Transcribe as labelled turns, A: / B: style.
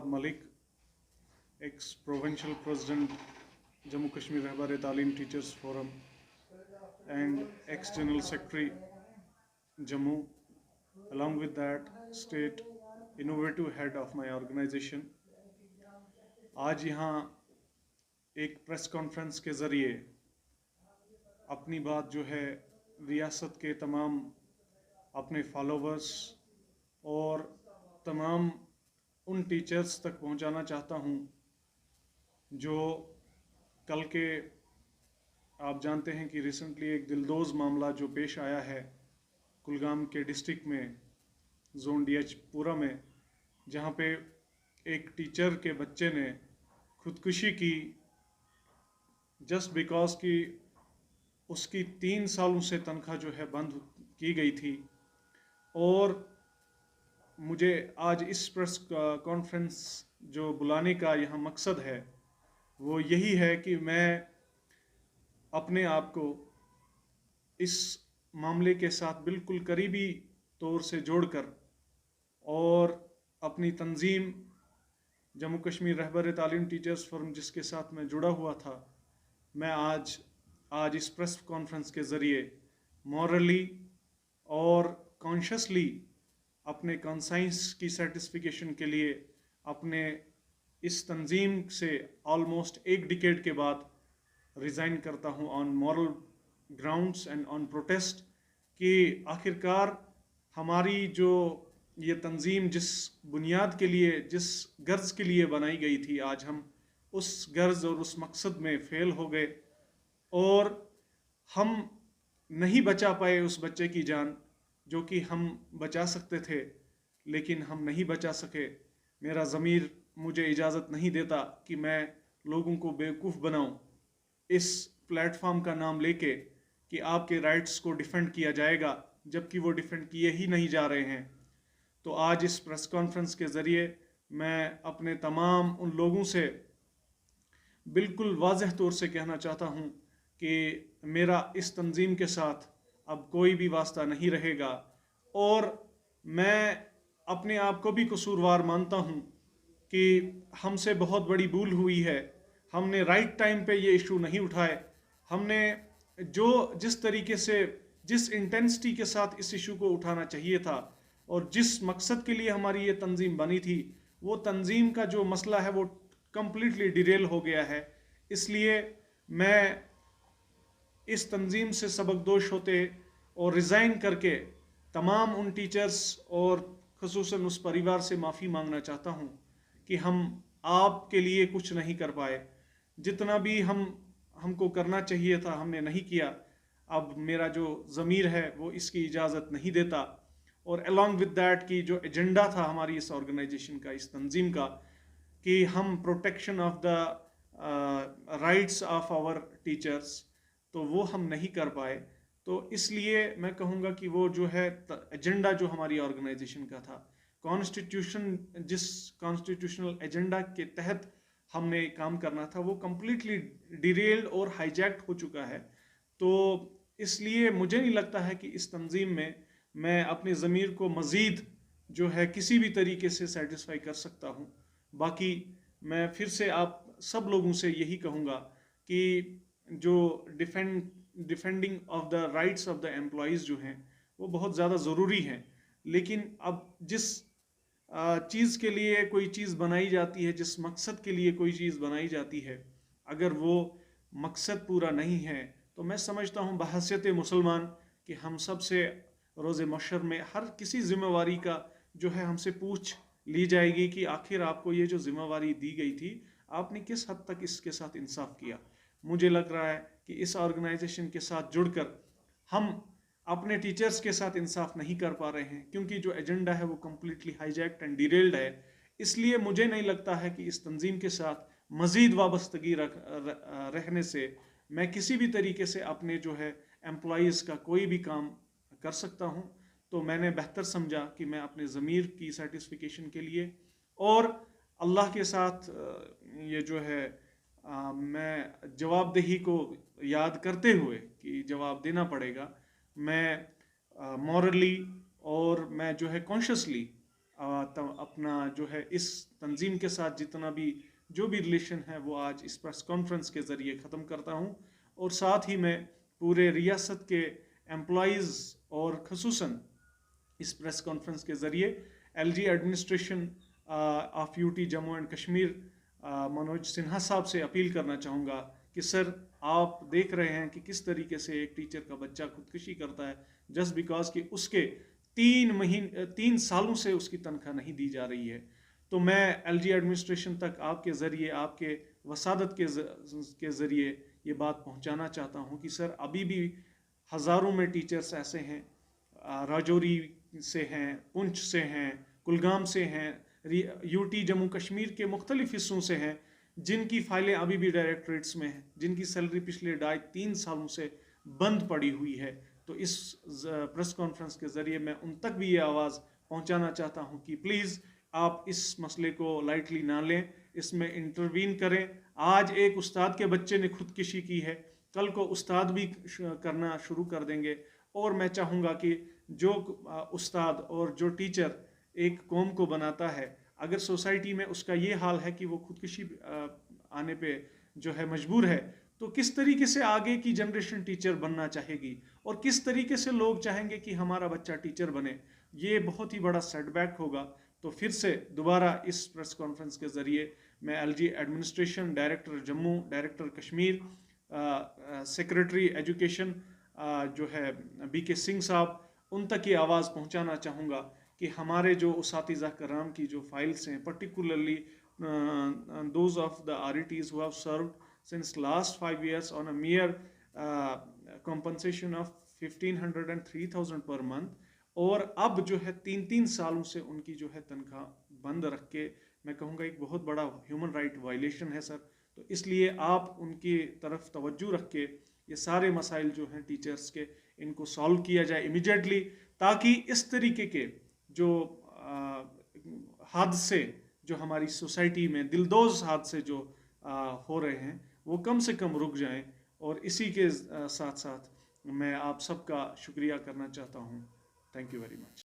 A: Shahab Malik, ex-provincial president, Jammu Kashmir Rahbar Talim Teachers Forum, and ex-general secretary, Jammu. Along with that, state innovative head of my organization. आज यहाँ एक press conference के ज़रिए अपनी बात जो है रियासत के तमाम अपने फॉलोवर्स और तमाम उन टीचर्स तक पहुंचाना चाहता हूं जो कल के आप जानते हैं कि रिसेंटली एक दिलदोज़ मामला जो पेश आया है कुलगाम के डिस्ट्रिक्ट में जोन DH पूरा में, जहां पे एक टीचर के बच्चे ने खुदकुशी की जस्ट बिकॉज कि उसकी 3 सालों से तनख्वाह जो है बंद की गई थी। और मुझे आज इस प्रेस कॉन्फ्रेंस जो बुलाने का यहाँ मकसद है वो यही है कि मैं अपने आप को इस मामले के साथ बिल्कुल करीबी तौर से जोड़कर और अपनी तंजीम जम्मू कश्मीर रहबर तालीम टीचर्स फोरम जिसके साथ मैं जुड़ा हुआ था, मैं आज इस प्रेस कॉन्फ्रेंस के ज़रिए मॉरली और कॉन्शियसली अपने कॉन्साइंस की सर्टिफिकेशन के लिए अपने इस तंजीम से ऑलमोस्ट 1 डिकेड के बाद रिज़ाइन करता हूँ on moral grounds and on protest कि आखिरकार हमारी जो ये तंजीम जिस बुनियाद के लिए, जिस गर्ज़ के लिए बनाई गई थी, आज हम उस गर्ज़ और उस मकसद में फ़ेल हो गए और हम नहीं बचा पाए उस बच्चे की जान जो कि हम बचा सकते थे, लेकिन हम नहीं बचा सके। मेरा ज़मीर मुझे इजाज़त नहीं देता कि मैं लोगों को बेवकूफ़ बनाऊं इस प्लेटफॉर्म का नाम लेके कि आपके राइट्स को डिफेंड किया जाएगा, जबकि वो डिफेंड किए ही नहीं जा रहे हैं। तो आज इस प्रेस कॉन्फ्रेंस के ज़रिए मैं अपने तमाम उन लोगों से बिल्कुल वाज़ेह तौर से कहना चाहता हूँ कि मेरा इस तंजीम के साथ अब कोई भी वास्ता नहीं रहेगा और मैं अपने आप को भी कसूरवार मानता हूँ कि हमसे बहुत बड़ी भूल हुई है। हमने राइट टाइम पे ये इशू नहीं उठाए। हमने जिस तरीके से, जिस इंटेंसिटी के साथ इस इशू को उठाना चाहिए था और जिस मकसद के लिए हमारी ये तंजीम बनी थी, वो तंजीम का जो मसला है वो कम्प्लीटली डिरेल हो गया है। इसलिए मैं इस तंजीम से सबकदोश होते और रिज़ाइन करके तमाम उन टीचर्स और ख़ुसूसन उस परिवार से माफ़ी मांगना चाहता हूँ कि हम आपके लिए कुछ नहीं कर पाए। जितना भी हमको करना चाहिए था हमने नहीं किया। अब मेरा जो ज़मीर है वो इसकी इजाज़त नहीं देता। और अलॉन्ग विद दैट की जो एजेंडा था हमारी इस ऑर्गेनाइजेशन का, इस तंजीम का, कि हम protection of the rights of our teachers, तो वो हम नहीं कर पाए। तो इसलिए मैं कहूँगा कि वो जो है एजेंडा जो हमारी ऑर्गेनाइजेशन का था, जिस कॉन्स्टिट्यूशनल एजेंडा के तहत हमने काम करना था, वो कम्प्लीटली डिरेल्ड और हाईजैक्ट हो चुका है। तो इसलिए मुझे नहीं लगता है कि इस तंजीम में मैं अपने ज़मीर को मज़ीद जो है किसी भी तरीके से सेटिस्फाई कर सकता हूँ। बाकी मैं फिर से आप सब लोगों से यही कहूँगा कि जो defending of the rights of the employees जो हैं वो बहुत ज़्यादा ज़रूरी हैं, लेकिन अब जिस चीज़ के लिए कोई चीज़ बनाई जाती है, जिस मकसद के लिए कोई चीज़ बनाई जाती है, अगर वो मकसद पूरा नहीं है तो मैं समझता हूँ बहैसियत मुसलमान कि हम सब से रोज़े महशर में हर किसी ज़िम्मेवारी का जो है हमसे पूछ ली जाएगी कि आखिर आपको ये जो ज़िम्मेवारी दी गई थी आपने किस हद तक इसके साथ इंसाफ किया। मुझे लग रहा है कि इस ऑर्गेनाइजेशन के साथ जुड़कर हम अपने टीचर्स के साथ इंसाफ नहीं कर पा रहे हैं, क्योंकि जो एजेंडा है वो कम्प्लीटली हाईजैक्ट एंड डिरेल्ड है। इसलिए मुझे नहीं लगता है कि इस तंजीम के साथ मज़ीद वाबस्तगी रहने से मैं किसी भी तरीके से अपने जो है एम्प्लॉइज़ का कोई भी काम कर सकता हूँ। तो मैंने बेहतर समझा कि मैं अपने ज़मीर की सर्टिफिकेशन के लिए और अल्लाह के साथ ये जो है मैं जवाबदेही को याद करते हुए कि जवाब देना पड़ेगा, मैं मॉरली और मैं जो है कॉन्शियसली अपना जो है इस तंजीम के साथ जितना भी जो भी रिलेशन है वो आज इस प्रेस कॉन्फ्रेंस के ज़रिए ख़त्म करता हूँ। और साथ ही मैं पूरे रियासत के एम्प्लॉइज़ और खसूसन इस प्रेस कॉन्फ्रेंस के ज़रिए LG administration of UT Jammu and Kashmir Manoj Sinha साहब से अपील करना चाहूँगा कि सर, आप देख रहे हैं कि किस तरीके से एक टीचर का बच्चा खुदकुशी करता है जस्ट बिकॉज कि उसके 3 सालों से उसकी तनख्वाह नहीं दी जा रही है। तो मैं एलजी एडमिनिस्ट्रेशन तक आपके ज़रिए, आपके वसादत के ज़रिए ये बात पहुंचाना चाहता हूं कि सर, अभी भी हज़ारों में टीचर्स ऐसे हैं, राजौरी से हैं, पुंछ से हैं, कुलगाम से हैं, यूटी जम्मू कश्मीर के मुख्तलिफ हिस्सों से हैं, जिनकी फाइलें अभी भी डायरेक्टरेट्स में हैं, जिनकी सैलरी पिछले 2.5-3 सालों से बंद पड़ी हुई है। तो इस प्रेस कॉन्फ्रेंस के ज़रिए मैं उन तक भी ये आवाज़ पहुंचाना चाहता हूं कि प्लीज़ आप इस मसले को लाइटली ना लें, इसमें इंटरवीन करें। आज एक उस्ताद के बच्चे ने खुदकुशी की है, कल को उस्ताद भी करना शुरू कर देंगे। और मैं चाहूँगा कि जो उस्ताद और जो टीचर एक कौम को बनाता है, अगर सोसाइटी में उसका ये हाल है कि वो खुदकुशी आने पे जो है मजबूर है, तो किस तरीके से आगे की जनरेशन टीचर बनना चाहेगी और किस तरीके से लोग चाहेंगे कि हमारा बच्चा टीचर बने। ये बहुत ही बड़ा सेटबैक होगा। तो फिर से दोबारा इस प्रेस कॉन्फ्रेंस के ज़रिए मैं LG administration, director Jammu, director Kashmir, secretary education जो है बीके सिंह साहब, उन तक ये आवाज़ पहुंचाना चाहूँगा कि हमारे जो उसातिज़ा कराम की जो फाइल्स हैं, particularly those of the RETs who have served since last 5 years on a mere compensation of 1500 and 3000 per month, और अब जो है 3-3 सालों से उनकी जो है तनख्वाह बंद रख के, मैं कहूँगा एक बहुत बड़ा ह्यूमन राइट वायलेशन है सर। तो इसलिए आप उनकी तरफ तवज्जो रख के ये सारे मसाइल जो हैं टीचर्स के, इनको सॉल्व किया जाए इमीडिएटली, ताकि इस तरीके के जो हादसे जो हमारी सोसाइटी में दिलदोज हादसे जो हो रहे हैं वो कम से कम रुक जाएं। और इसी के साथ साथ मैं आप सबका शुक्रिया करना चाहता हूं। Thank you very much.